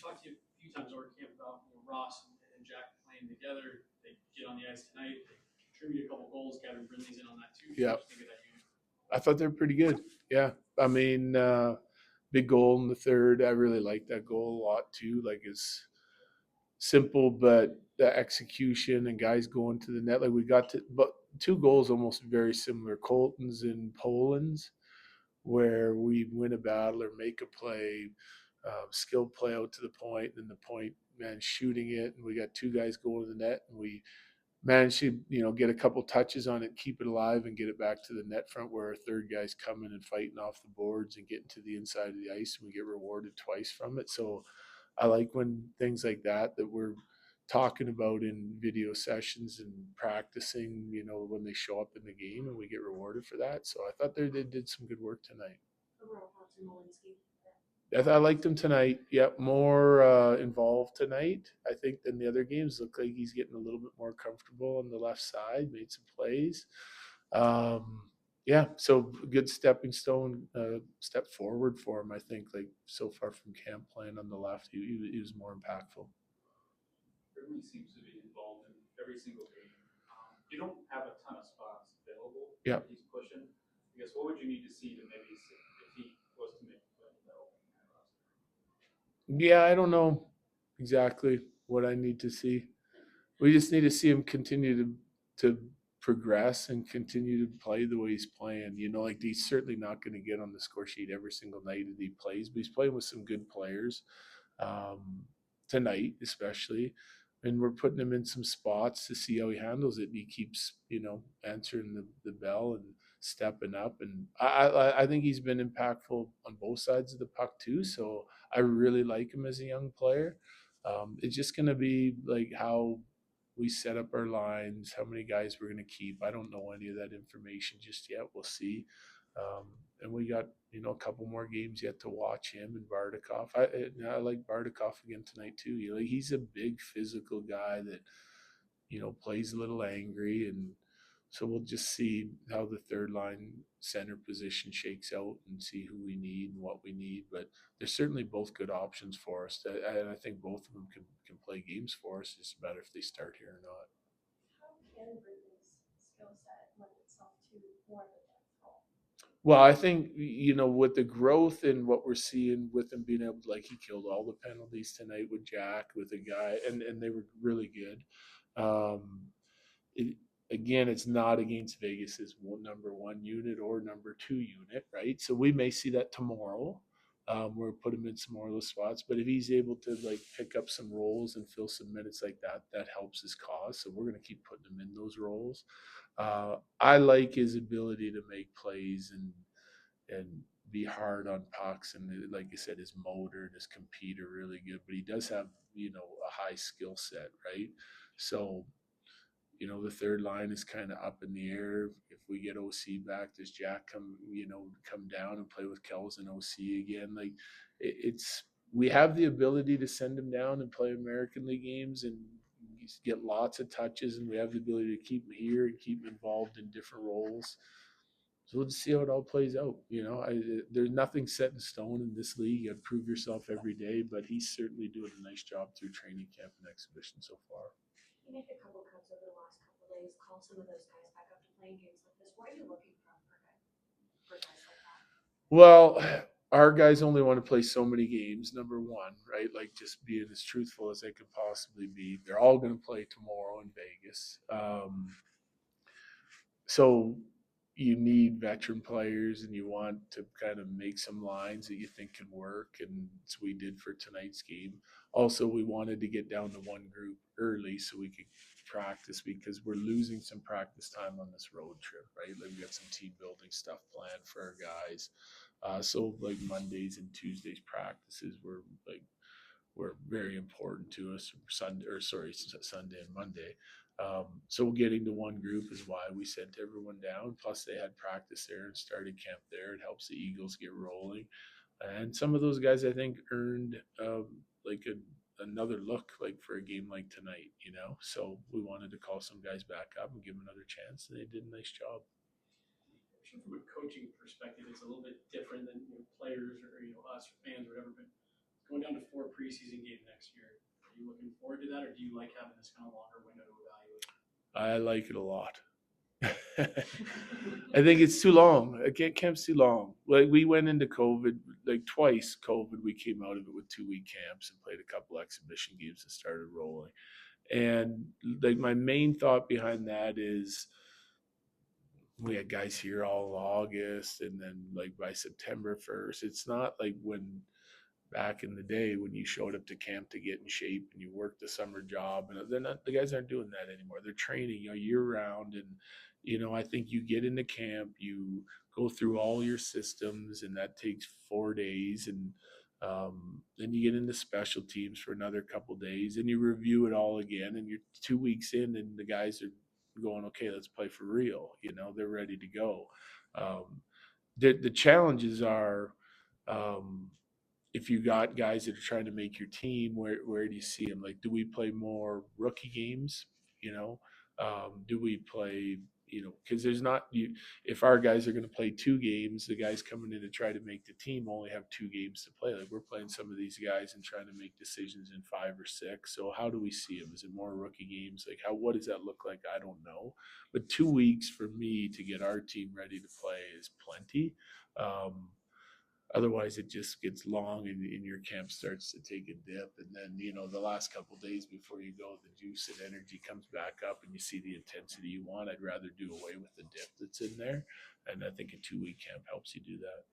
talked to you a few times over camp about Ross and Jack playing together. They get on the ice tonight. They contribute a couple goals. Gavin Brindley's in on that too. Yeah, What do you think of that unit? I thought they're pretty good. Yeah, I mean, big goal in the third. I really like that goal a lot too. Like it's simple, but the execution and guys going to the net. Like we got to, but two goals almost very similar. Colton's and Poland's, where we win a battle or make a play, skilled play out to the point, and the point man shooting it, and we got two guys going to the net, and we managed to get a couple touches on it, keep it alive, and get it back to the net front where our third guy's coming and fighting off the boards and getting to the inside of the ice, and we get rewarded twice from it. So I like when things like that we're talking about in video sessions and practicing, when they show up in the game and we get rewarded for that. So I thought they did some good work tonight. I liked him tonight. Yep, more involved tonight, I think, than the other games. Looked like he's getting a little bit more comfortable on the left side, made some plays. Yeah, so good stepping stone, step forward for him, I think, like so far from camp playing on the left. He was more impactful. Really seems to be involved in every single game. You don't have a ton of spots available. Yeah. He's pushing. I guess what would you need to see to maybe if he was to make a play that opening night roster? Yeah, I don't know exactly what I need to see. We just need to see him continue to progress and continue to play the way he's playing. Like he's certainly not going to get on the score sheet every single night that he plays, but he's playing with some good players tonight, especially. And we're putting him in some spots to see how he handles it. And he keeps, answering the bell and stepping up. And I think he's been impactful on both sides of the puck too. So I really like him as a young player. It's just going to be like how we set up our lines, how many guys we're going to keep. I don't know any of that information just yet. We'll see. And we got a couple more games yet to watch him and Bardakov. I like Bardakov again tonight too. He's a big physical guy that plays a little angry, and so we'll just see how the third line center position shakes out and see who we need and what we need. But they're certainly both good options for us, and I think both of them can play games for us. It's just a matter if they start here or not. How can Britney's skill set lend itself to more of a depth role? Well, I think with the growth and what we're seeing with him being able to, like, he killed all the penalties tonight with Jack, with a guy, and they were really good. Um, it, Again, it's not against Vegas's number one unit or number two unit, right? So we may see that tomorrow. We'll put him in some more of those spots, but if he's able to like pick up some roles and fill some minutes like that, that helps his cause. So we're going to keep putting him in those roles. I like his ability to make plays and be hard on pucks, and like I said, his motor and his compete are really good. But he does have a high skill set, right? So the third line is kind of up in the air. If we get OC back, does Jack come down and play with Kells and OC again? Like it's we have the ability to send him down and play American League games and get lots of touches, and we have the ability to keep him here and keep him involved in different roles. So we'll just see how it all plays out. There's nothing set in stone in this league. You got to prove yourself every day, but he's certainly doing a nice job through training camp and exhibition so far. You make a couple cuts over the last couple of days, call some of those guys back up to playing games like this. What are you looking for guys like that? Well, our guys only want to play so many games, number one, right? Like just being as truthful as they could possibly be. They're all going to play tomorrow in Vegas. So you need veteran players and you want to kind of make some lines that you think can work. And so we did for tonight's game. Also, we wanted to get down to one group early so we could practice because we're losing some practice time on this road trip, right? Like we got some team building stuff planned for our guys. So like Mondays and Tuesdays practices were very important to us. Sunday and Monday. So getting to one group is why we sent everyone down. Plus, they had practice there and started camp there. It helps the Eagles get rolling. And some of those guys, I think, earned another look like for a game like tonight. So we wanted to call some guys back up and give them another chance, and they did a nice job. I'm sure from a coaching perspective, it's a little bit different than players or us or fans or whatever. But going down to 4 preseason games next year. Are you looking forward to that, or do you like having this kind of longer window to evaluate? I like it a lot. I think it's too long. Camp's too long. Like we went into COVID, like twice. COVID, we came out of it with 2-week camps and played a couple exhibition games and started rolling. And like my main thought behind that is we had guys here all August, and then like by September 1st, it's not like when back in the day when you showed up to camp to get in shape and you worked the summer job, and they're not, the guys aren't doing that anymore. They're training, year round. And I think you get into camp, you go through all your systems, and that takes 4 days. And then you get into special teams for another couple days, and you review it all again, and you're 2 weeks in, and the guys are going, okay, let's play for real. They're ready to go. The challenges are, if you got guys that are trying to make your team, where do you see them? Like, do we play more rookie games? Do we play? Because there's not you. If our guys are going to play 2 games, the guys coming in to try to make the team only have 2 games to play. Like we're playing some of these guys and trying to make decisions in 5 or 6. So how do we see them? Is it more rookie games? Like what does that look like? I don't know. But 2 weeks for me to get our team ready to play is plenty. Otherwise, it just gets long, and your camp starts to take a dip. And then, the last couple of days before you go, the juice and energy comes back up, and you see the intensity you want. I'd rather do away with the dip that's in there. And I think a 2-week camp helps you do that.